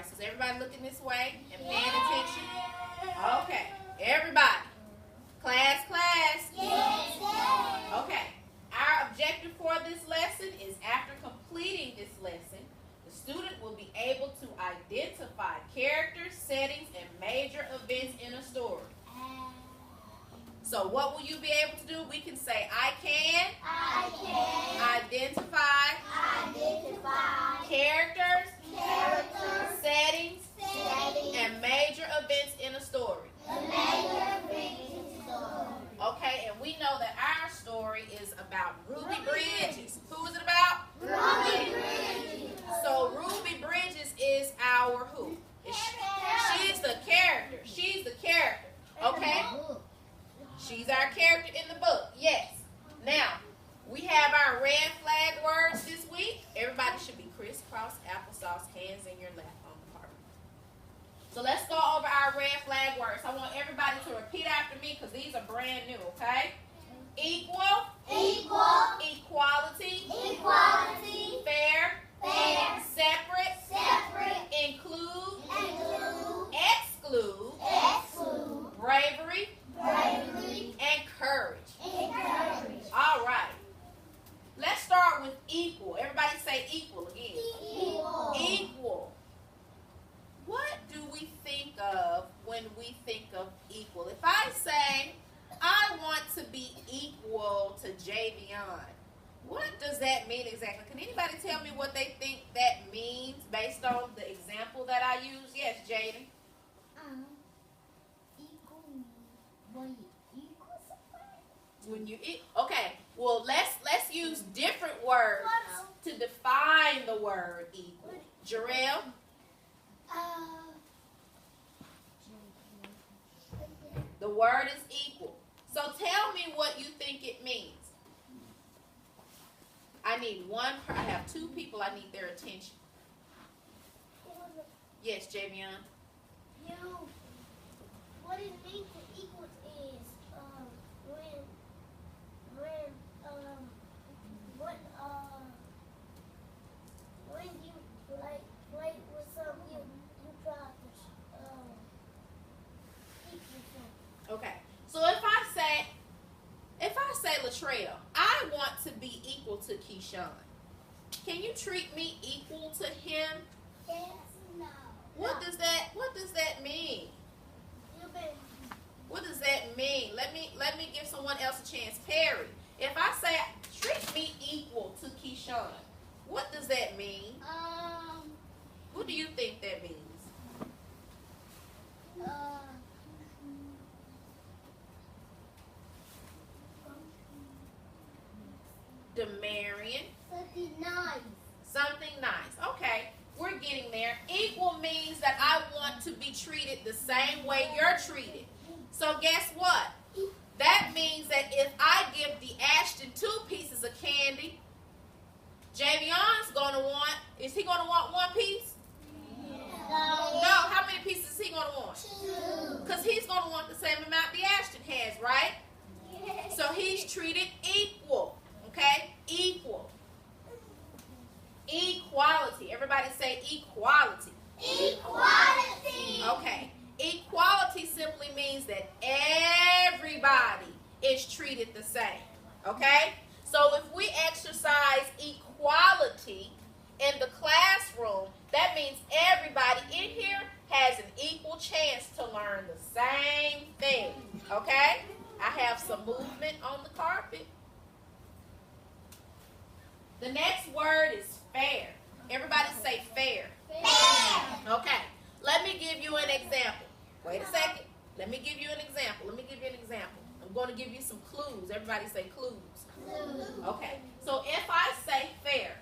so is everybody looking this way and paying attention? Okay. Everybody. Class. Yes. Okay. Our objective for this lesson is after completing this lesson, the student will be able to identify characters, settings, and major events in a story. So what will you be able to do? We can say, I can identify characters, settings, and major events in a story. Okay, and we know that our story is about Ruby Bridges. Who is it about? Ruby Bridges. So Ruby Bridges is our who? She's the character. She's the character. Okay? She's our character in the book. Yes. Now, we have our red flag words this week. Everybody should be crisscross applesauce, hands in your lap on the carpet. So let's go over our red flag words. I want everybody to repeat after me because these are brand new, okay? Equal. Equality. Fair. Separate. Include. Exclude. Bravery. And courage. All right. Let's start with equal. Everybody say equal again. Equal. What do we think of when we think of equal? If I say, I want to be equal to Javion, what does that mean exactly? Can anybody tell me what they think that means based on the example that I use? Yes, Jaden. When you okay, well let's use different words to define the word equal. Jarrell? The word is equal. So tell me what you think it means. I have two people I need their attention. Yes, Javion. What it means to equal is when you play with something, you try to equal something. Okay. So if I say Latrell, I want to be equal to Keyshawn. Can you treat me equal to him? Yes, no. What does that mean? What does that mean? Let me give someone else a chance. Perry, if I say treat me equal to Keyshawn, what does that mean? What do you think that means? Demarion. Something nice. Okay, we're getting there. Equal means that I want to be treated the same way you're treated. So guess what? That means that if I give the Ashton 2 pieces of candy, Javion's is he going to want 1 piece? No, how many pieces is he going to want? 2. Because he's going to want the same amount the Ashton has, right? Yes. So he's treated equal, okay? Equal. Equality. Everybody say equality. Equality. Okay. Equality simply means that everybody is treated the same. Okay? So if we exercise equality in the classroom, that means everybody in here has an equal chance to learn the same thing. Okay? I have some movement on the carpet. The next word is fair. Everybody say fair. Fair. Okay. Let me give you an example. Wait a second. Let me give you an example. I'm going to give you some clues. Everybody say clues. Okay. So if I say fair,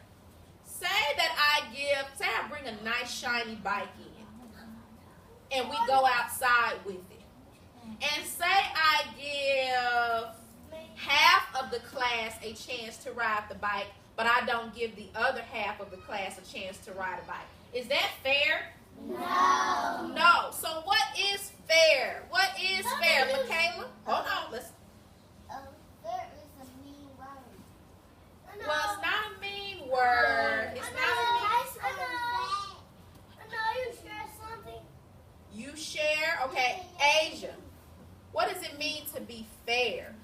say I bring a nice shiny bike in and we go outside with it. And say I give half of the class a chance to ride the bike, but I don't give the other half of the class a chance to ride a bike. Is that fair? No. No. So what is fair? What is fair, Michaela? Hold on. Fair is a mean word. Well, it's not a mean word. It's not a mean. I know you're stressing fair?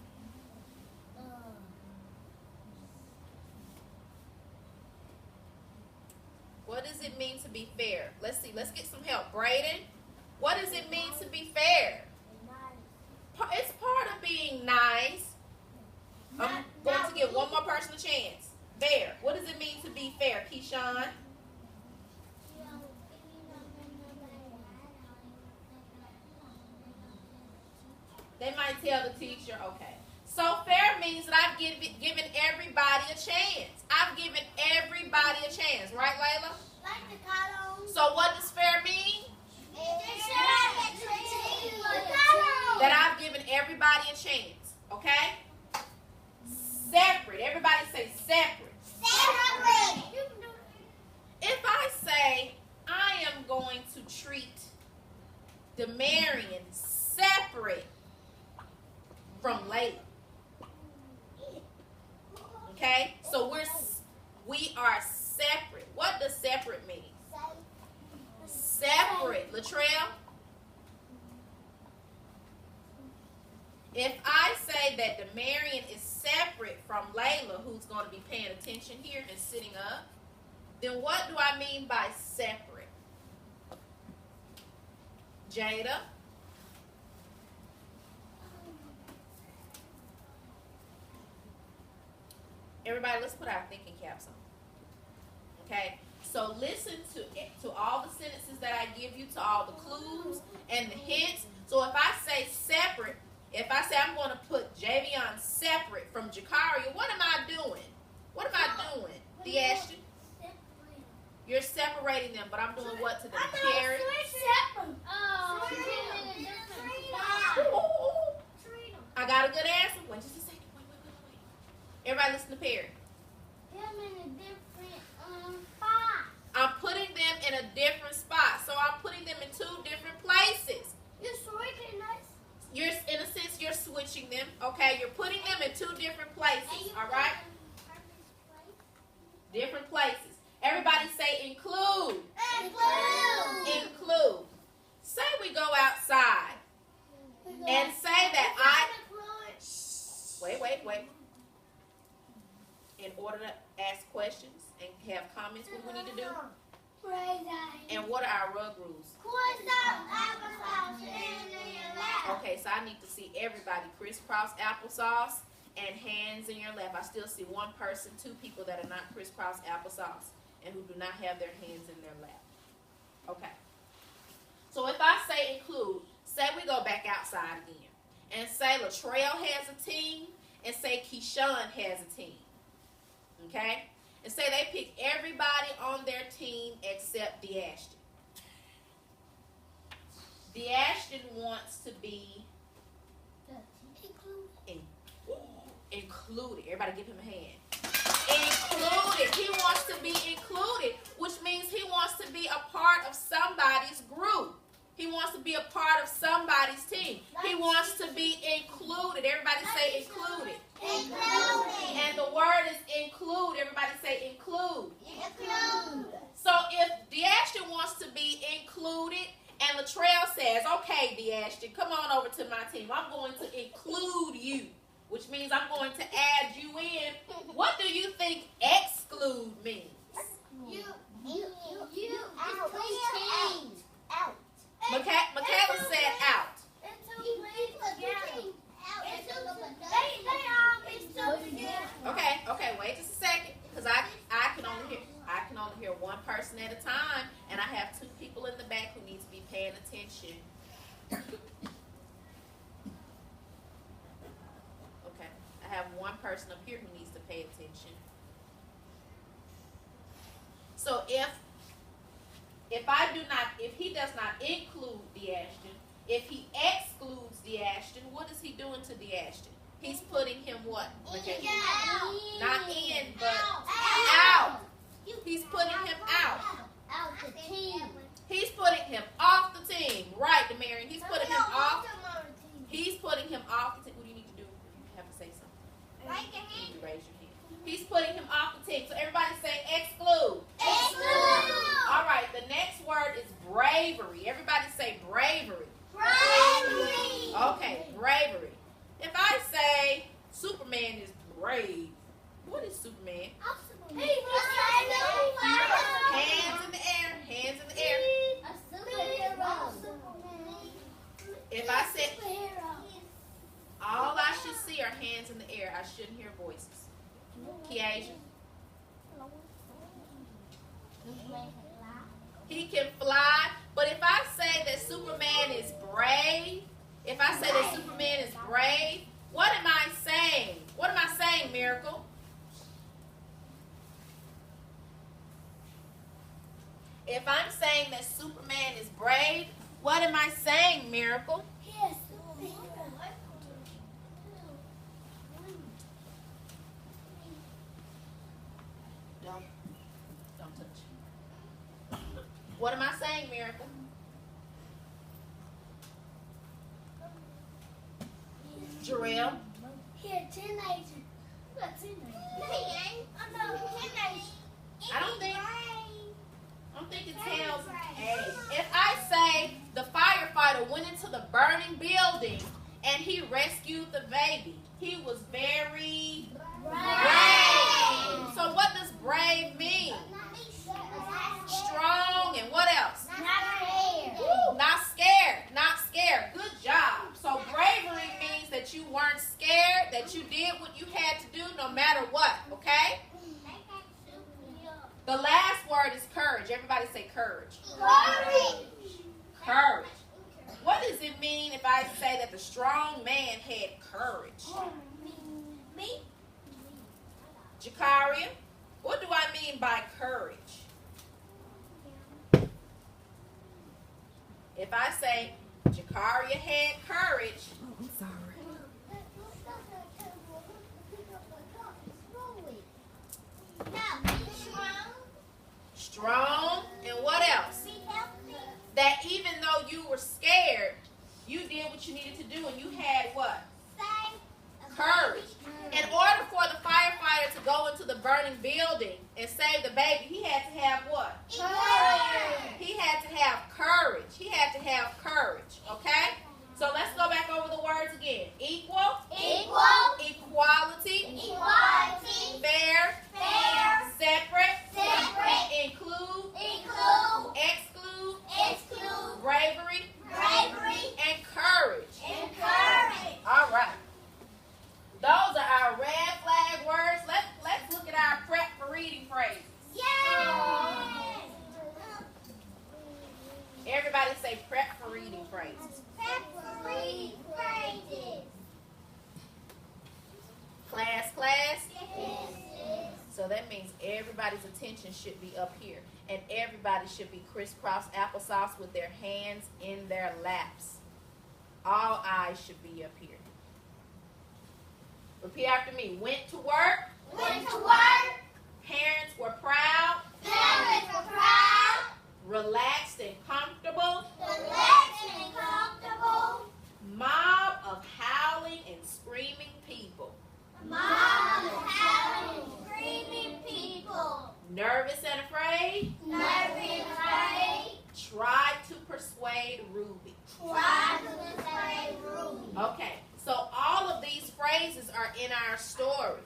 What does it mean to be fair? Let's see. Let's get some help. Brayden, what does it mean to be fair? It's part of being nice. I'm going to give one more person a chance. Fair. What does it mean to be fair, Keyshawn? They might tell the teacher, okay. So fair means that I've given everybody a chance. I've given everybody a chance. Right, Layla? So what does fair mean? That I've given everybody a chance. Okay? Separate. Everybody say separate. Separate. If I say I am going to treat Demarion separate from Layla. Okay? So we are separate. What does separate mean? Separate. Latrell? If I say that Demarion is separate from Layla, who's going to be paying attention here and sitting up, then what do I mean by separate? Jada? Everybody, let's put our thinking caps on. Okay? So listen to all the sentences that I give you, to all the clues and the hints. So if I say separate, if I say I'm going to put Javion separate from Jakaria, what am I doing? What am I doing? The Ashton? You're separating them, but I'm doing what to them? Carrot? I got a good answer. Wait just a second. Wait. Everybody listen to Perry. I'm putting them in a different spot. So I'm putting them in two different places. You're, in a sense, you're switching them. Okay, you're putting them in two different places. All right? Different places. Everybody say include. Include. Say we go outside and say that I... Wait. In order to ask questions and have comments, what do we need to do? And what are our rug rules? Okay, so I need to see everybody crisscross applesauce and hands in your lap. I still see one person, two people that are not crisscross applesauce and who do not have their hands in their lap. Okay. So if I say include, say we go back outside again and say Latrell has a team and say Keyshawn has a team. Okay? And say they pick everybody on their team except DeAshton. DeAshton wants to be included. Everybody give him a hand. Included. He wants to be included, which means he wants to be a part of somebody's group. He wants to be a part of somebody's team. He wants to be included. Everybody say included. Included. And the word is include. Everybody say include. Include. So if DeAshton wants to be included and Latrell says, okay, DeAshton, come on over to my team. I'm going to include you, which means I'm going to add you in. What do you think exclude means? You out. Michaela said out. Okay, wait just a second, because I can only hear one person at a time, and I have two people in the back who need to be paying attention. Okay, I have one person up here who needs to pay attention. So if he does not include DeAshton, if he excludes DeAshton, what is he doing to DeAshton? He's putting him what? Okay. Not in, but out. He's putting him out. He's putting him off the team. Right, Demarion. He's putting him off. He's putting him off the team. What do you need to do? You have to say something. You raise your hand. He's putting him off the team. So everybody say exclude. Exclude. All right, the next word is bravery. Everybody say bravery. Bravery. Okay, bravery. If I say Superman is brave, what is Superman? Hands in the air, hands in the air. If I said all I should see are hands in the air, I shouldn't hear voices. Kiasia? He can fly, but if I say that Superman is brave, if I say that Superman is brave, what am I saying? What am I saying, Miracle? If I'm saying that Superman is brave, what am I saying, Miracle? Yes. Don't touch. What am I saying, Miracle? Jarrell? Here, teenager. What teenager? I don't think it tells age. If I say the firefighter went into the burning building and he rescued the baby, he was very brave. So what does brave mean? Strong and what else? Woo, not scared. Not scared. Good job. So bravery means that you weren't scared, that you did what you had to do no matter what, okay? The last word is courage. Everybody say courage. Courage. What does it mean if I say that the strong man had courage? Me? Jakaria, what do I mean by courage? If I say Jakaria had courage, I'm sorry. strong, and what else? That even though you were scared, you did what you needed to do, and you had what? Courage. In order for the firefighter to go into the burning building and save the baby, he had to have what? Courage. He had to have courage. He had to have courage, okay? So let's go back over the words again. Equal. Equality. Fair. Separate. Include. Exclude. Bravery. And courage. All right. Those are our red flag words. Let's look at our prep for reading phrases. Everybody say prep for reading phrases. Class. So that means everybody's attention should be up here. And everybody should be crisscross applesauce with their hands in their laps. All eyes should be up here. Repeat after me. Went to work. Parents were proud. Relaxed and comfortable. Mob of howling and screaming people. Nervous and afraid. Tried to persuade Ruby. Okay, so all of these phrases are in our story.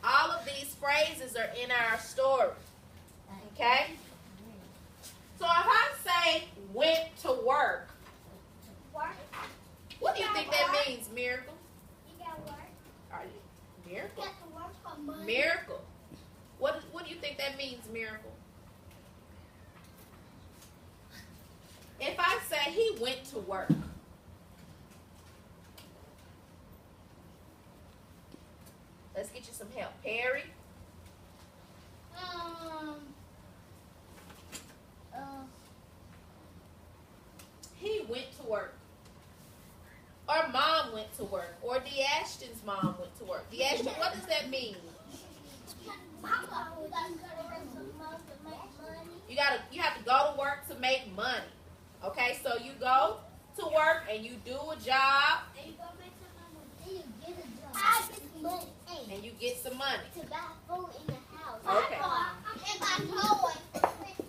All of these phrases are in our story. Okay? So if I say went to work, what do you think that means, Miracle? Miracle? Miracle. What do you think that means, Miracle? If I say he went to work, let's get you some help. Perry? He went to work. Or mom went to work. Or DeAshton's mom went to work. DeAshton, what does that mean? You have to go to work to make money. Okay, so you go to work and you do a job and you get some money. To buy food in the house. Okay.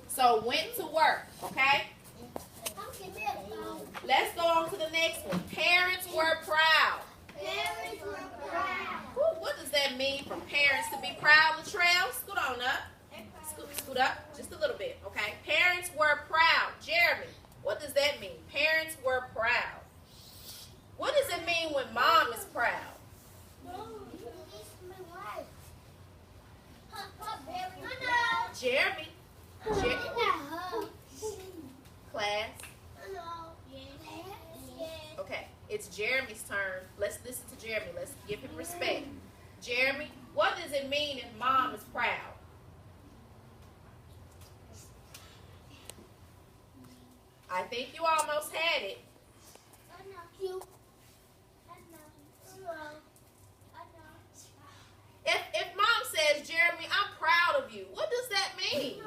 So went to work, okay? Let's go on to the next one. Parents were proud. that mean for parents to be proud, Latrell? Scoot on up. Scoot up just a little bit, okay? Parents were proud. Jeremy, what does that mean? Parents were proud. What does it mean when mom is proud? Jeremy. Class. Okay, it's Jeremy's turn. Let's listen to Jeremy. Let's give him respect. Jeremy, what does it mean if mom is proud? I think you almost had it. If mom says, Jeremy, I'm proud of you, what does that mean?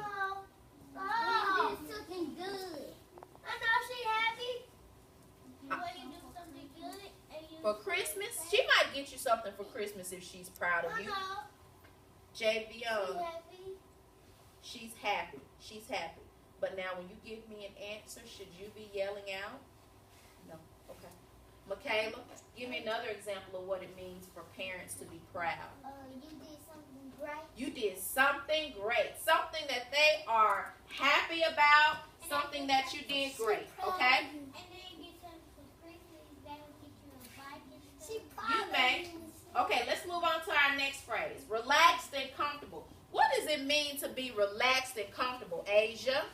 Something good. I know she happy. When you do something good and you For Christmas? She might get you something for Christmas if she's proud of you. JV, happy. she's happy. She's happy. But now when you give me an answer, should you be yelling out? No. Okay. Michaela, give me another example of what it means for parents to be proud. You did something great. You did something great. Something that they are happy about. Something that you did great. Okay? And then get something for Christmas. They will get you a bike. You may. Okay, let's move on to our next phrase. Relaxed and comfortable. What does it mean to be relaxed and comfortable, Asia?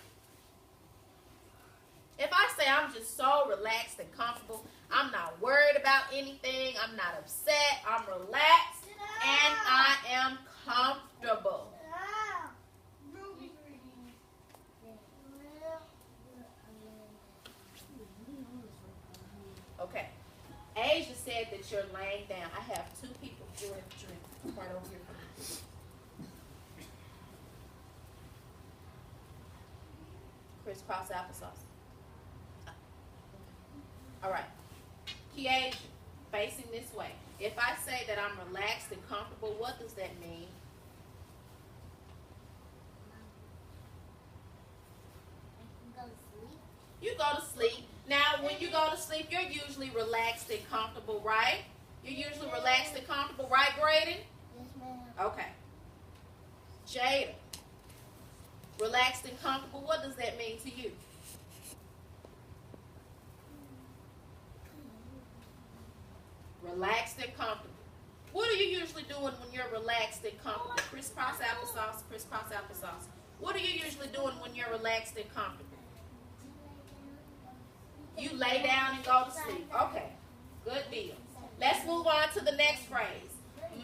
If I say I'm just so relaxed and comfortable, I'm not worried about anything, I'm not upset, I'm relaxed, and I am comfortable. Okay. Asia said that you're laying down. I have two people drink right over here. Crisscross applesauce. All right. Kiesha, facing this way. If I say that I'm relaxed and comfortable, what does that mean? You go to sleep. Now, when you go to sleep, you're usually relaxed and comfortable, right? You're usually relaxed and comfortable, right, Braden? Yes, ma'am. Okay. Jada, relaxed and comfortable, what does that mean to you? Relaxed and comfortable. What are you usually doing when you're relaxed and comfortable? Crisscross applesauce, crisscross applesauce. What are you usually doing when you're relaxed and comfortable? You lay down and go to sleep. Okay, good deal. Let's move on to the next phrase.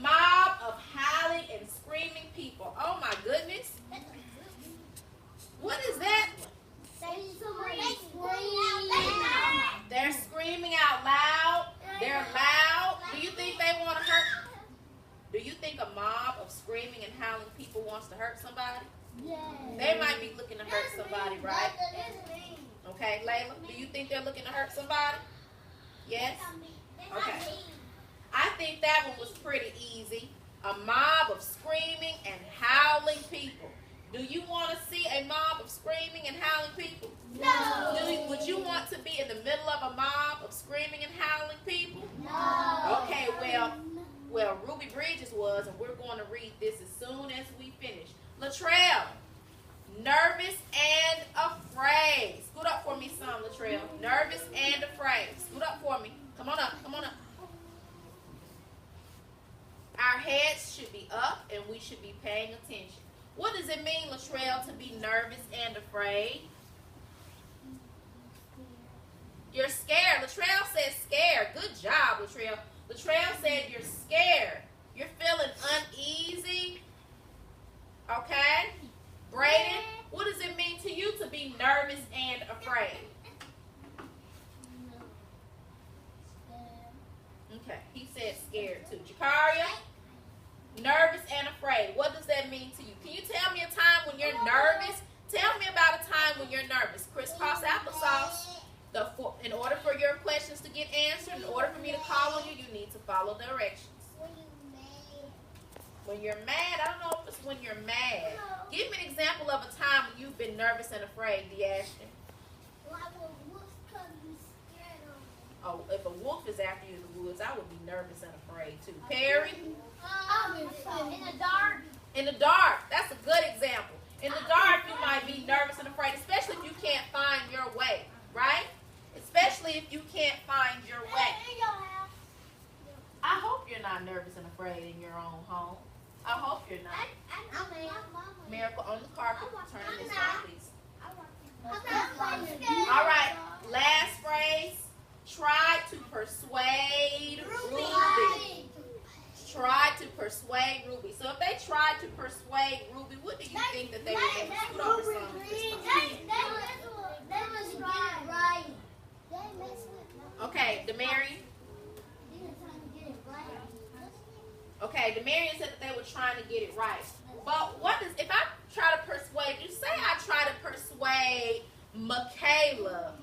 Mob of howling and screaming people. Oh my goodness. What is that? They're screaming out loud. They're loud. Do you think they want to hurt? Do you think a mob of screaming and howling people wants to hurt somebody? They might be looking to hurt somebody, right? Okay, Layla, do you think they're looking to hurt somebody? Yes? Okay. I think that one was pretty easy. A mob of screaming and howling people. Do you want to see a mob of screaming and howling people? No. Would you want to be in the middle of a mob of screaming and howling people? No. Okay, well, Ruby Bridges was, and we're going to read this as soon as we finish. Latrell, nervous and afraid. Scoot up for me some, Latrell. Nervous and afraid. Scoot up for me. Come on up, come on up. Our heads should be up and we should be paying attention. What does it mean, Latrell, to be nervous and afraid? You're scared. Latrell said scared. Good job, Latrell. Latrell said you're scared. You're feeling uneasy. Okay? Braden, what does it mean to you to be nervous and afraid? Okay, he said scared too. Jakaria, nervous and afraid. What does that mean to you? Can you tell me a time when you're nervous? Tell me about a time when you're nervous. Crisscross applesauce. In order for your questions to get answered, in order for me to call on you, you need to follow directions. When you're mad, I don't know if it's when you're mad. Give me an example of a time when you've been nervous and afraid, D'Ashton. Oh, if a wolf is after you in the woods, I would be nervous and afraid too. Perry, In the dark. In the dark. That's a good example. In the dark, you might be nervous and afraid, especially if you can't find your way, right? Especially if you can't find your way. I hope you're not nervous and afraid in your own home. I hope you're not. Miracle on the carpet. Turn this way, please. All right. Last phrase. Try to persuade Ruby. Try to persuade Ruby. So if they tried to persuade Ruby, what do you think that they were going to scoot over some? Okay, Demarion. Okay, Demarion said that they were trying to get it right. But what does, if I try to persuade you, say I try to persuade Michaela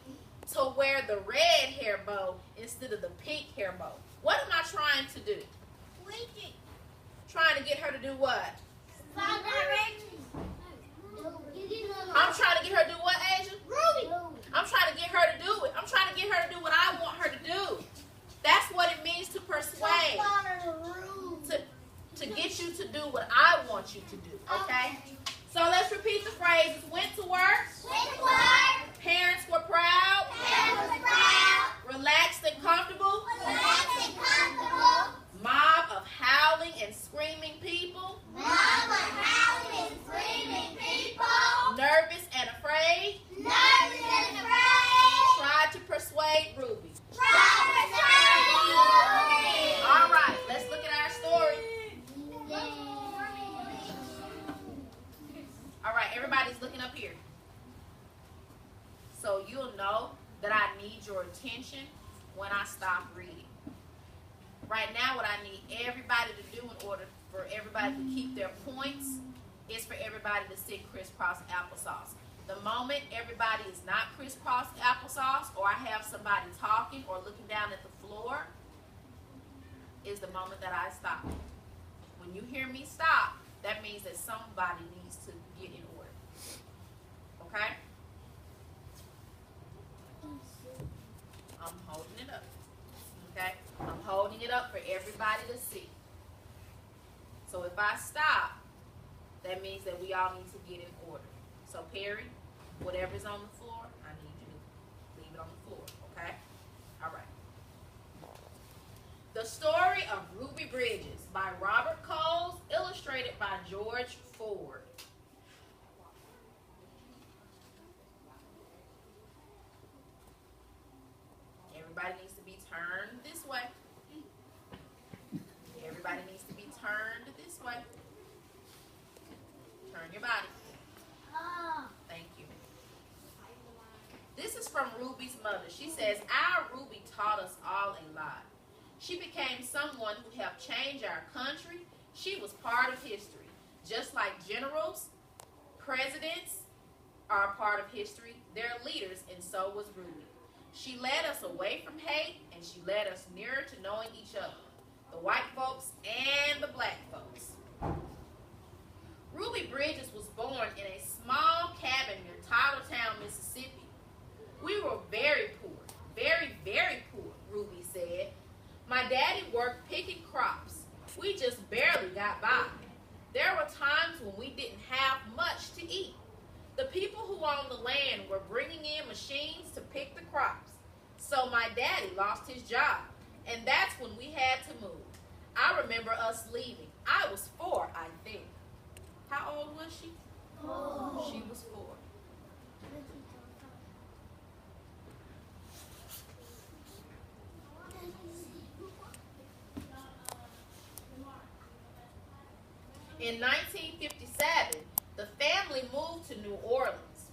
to wear the red hair bow instead of the pink hair bow. What am I trying to do? Trying to get her to do what? Follow directions. I'm trying to get her to do what, Asia? Ruby. I'm trying to get her to do it. I'm trying to get her to do what I want her to do. That's what it means to persuade. To get you to do what I want you to do, okay? So let's repeat the phrases. Went to work. Parents were proud. Relaxed and comfortable. Mob of howling and screaming people. Nervous and afraid. Tried to persuade Ruby. All right, let's look at our story. All right, everybody's looking up here. So you'll know that I need your attention when I stop reading. Right now, what I need everybody to do in order for everybody to keep their points is for everybody to sit crisscross applesauce. The moment everybody is not crisscross applesauce, or I have somebody talking or looking down at the floor, is the moment that I stop. When you hear me stop, that means that somebody needs to get in order. Okay? I'm holding it up. Okay? I'm holding it up for everybody to see. So if I stop, that means that we all need to get in order. So Perry, whatever's on the floor, I need you to leave it on the floor. Okay? All right. The Story of Ruby Bridges by Robert Coles, illustrated by George Ford. Everybody needs to be turned this way. Everybody needs to be turned this way. Turn your body. Thank you. This is from Ruby's mother. She says, "Our Ruby taught us all a lot. She became someone who helped change our country. She was part of history. Just like generals, presidents are a part of history. They're leaders, and so was Ruby. She led us away from hate, and she led us nearer to knowing each other, the white folks and the black folks." Ruby Bridges was born in a small cabin near Titletown, Mississippi. "We were very poor, very, very poor," Ruby said. "My daddy worked picking crops. We just barely got by. There were times when we didn't have much to eat. The people who owned the land were bringing in machines to pick the crops. So my daddy lost his job, and that's when we had to move. I remember us leaving. I was 4, I think." How old was she? 4. She was 4. In 1957, the family moved to New Orleans.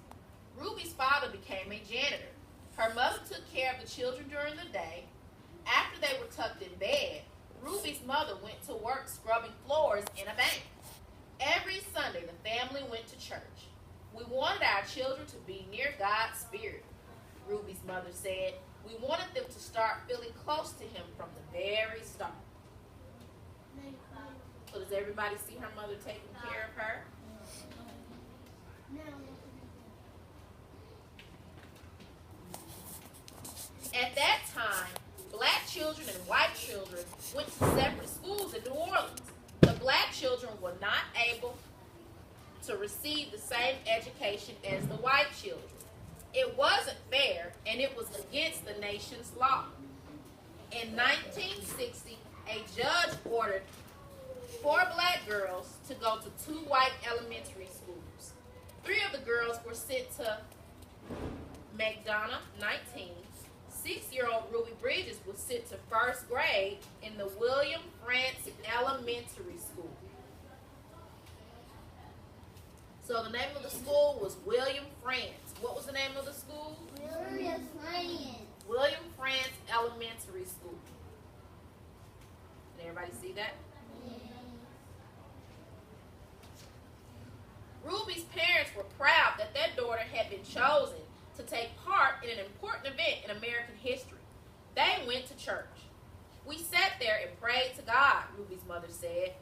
Ruby's father became a janitor. Her mother took care of the children during the day. After they were tucked in bed, Ruby's mother went to work scrubbing floors in a bank. Every Sunday, the family went to church. "We wanted our children to be near God's Spirit," Ruby's mother said. "We wanted them to start feeling close to Him from the very start." So does everybody see her mother taking care of her? At that time, black children and white children went to separate schools in New Orleans. children were not able to receive the same education as the white children. It wasn't fair, and it was against the nation's law. In 1960, a judge ordered 4 black girls to go to 2 white elementary schools. 3 of the girls were sent to McDonough, 19. 6-year-old Ruby Bridges was sent to 1st grade in the William Frantz Elementary School. So the name of the school was William Frantz. What was the name of the school? William Frantz. William Frantz Elementary School. Can everybody see that? Ruby's parents were proud that their daughter had been chosen to take part in an important event in American history. They went to church. We sat there and prayed to God, Ruby's mother said,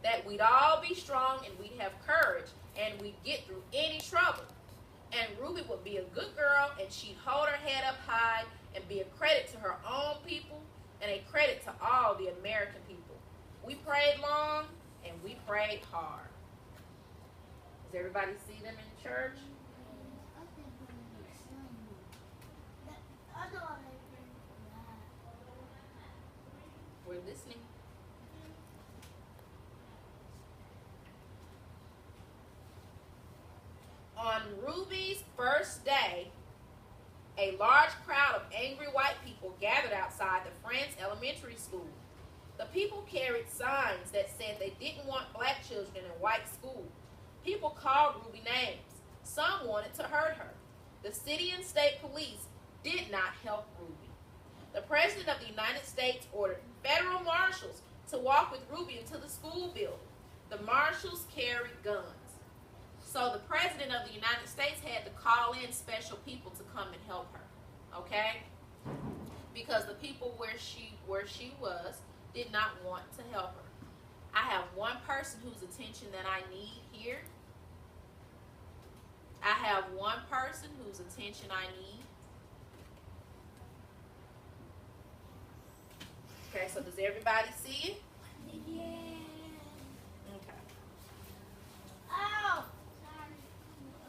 that we'd all be strong and we'd have courage and we'd get through any trouble. And Ruby would be a good girl and she'd hold her head up high and be a credit to her own people and a credit to all the American people. We prayed long and we prayed hard. Does everybody see them in church? We're listening. On Ruby's first day, a large crowd of angry white people gathered outside the Frantz Elementary School. The people carried signs that said they didn't want black children in a white school. People called Ruby names. Some wanted to hurt her. The city and state police did not help Ruby. The President of the United States ordered federal marshals to walk with Ruby into the school building. The marshals carried guns. So the President of the United States had to call in special people to come and help her, okay? Because the people where she was did not want to help her. I have one person whose attention that I need here. I have one person whose attention I need. Okay, so does everybody see it? Yeah. Okay. Oh.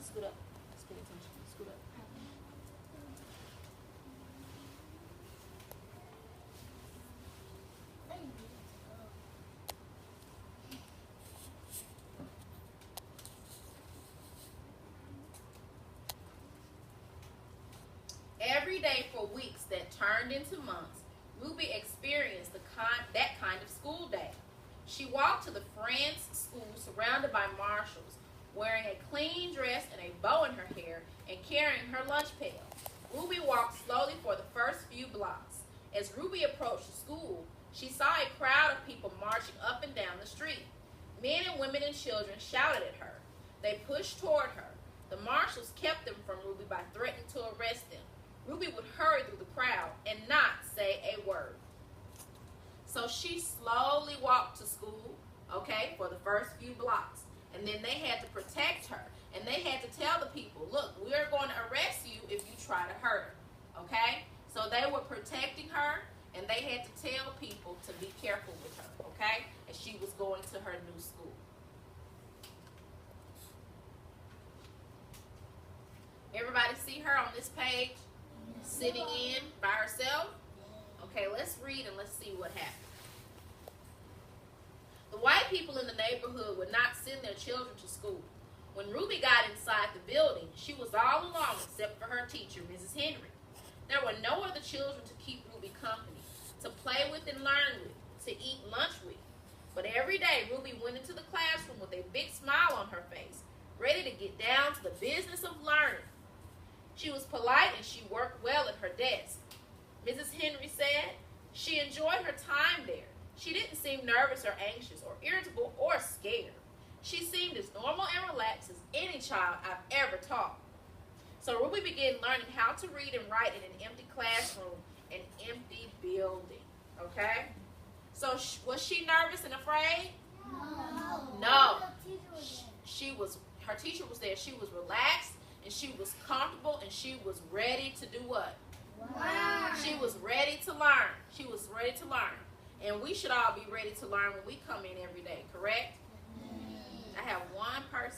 Scoot up. Scoot attention. Scoot up. Every day for weeks that turned into months, Ruby experienced that kind of school day. She walked to the Frantz school surrounded by marshals, wearing a clean dress and a bow in her hair and carrying her lunch pail. Ruby walked slowly for the first few blocks. As Ruby approached the school, she saw a crowd of people marching up and down the street. Men and women and children shouted at her. They pushed toward her. The marshals kept them from Ruby by threatening to arrest them. Ruby would hurry through the crowd and not say a word. So she slowly walked to school, okay, for the first few blocks. And then they had to protect her. And they had to tell the people, look, we are going to arrest you if you try to hurt her, okay? So they were protecting her, and they had to tell people to be careful with her, okay, as she was going to her new school. Everybody see her on this page? Sitting in by herself? Okay, let's read and let's see what happened. The white people in the neighborhood would not send their children to school. When Ruby got inside the building, she was all alone except for her teacher, Mrs. Henry. There were no other children to keep Ruby company, to play with and learn with, to eat lunch with. But every day, Ruby went into the classroom with a big smile on her face, ready to get down to the business of learning. She was polite and she worked well at her desk. Mrs. Henry said she enjoyed her time there. She didn't seem nervous or anxious or irritable or scared. She seemed as normal and relaxed as any child I've ever taught. So Ruby began learning how to read and write in an empty classroom, an empty building. Okay? So was she nervous and afraid? No. Her teacher was there. She was relaxed and she was comfortable and she was ready to do what? Learn. She was ready to learn. She was ready to learn. And we should all be ready to learn when we come in every day, correct? have one person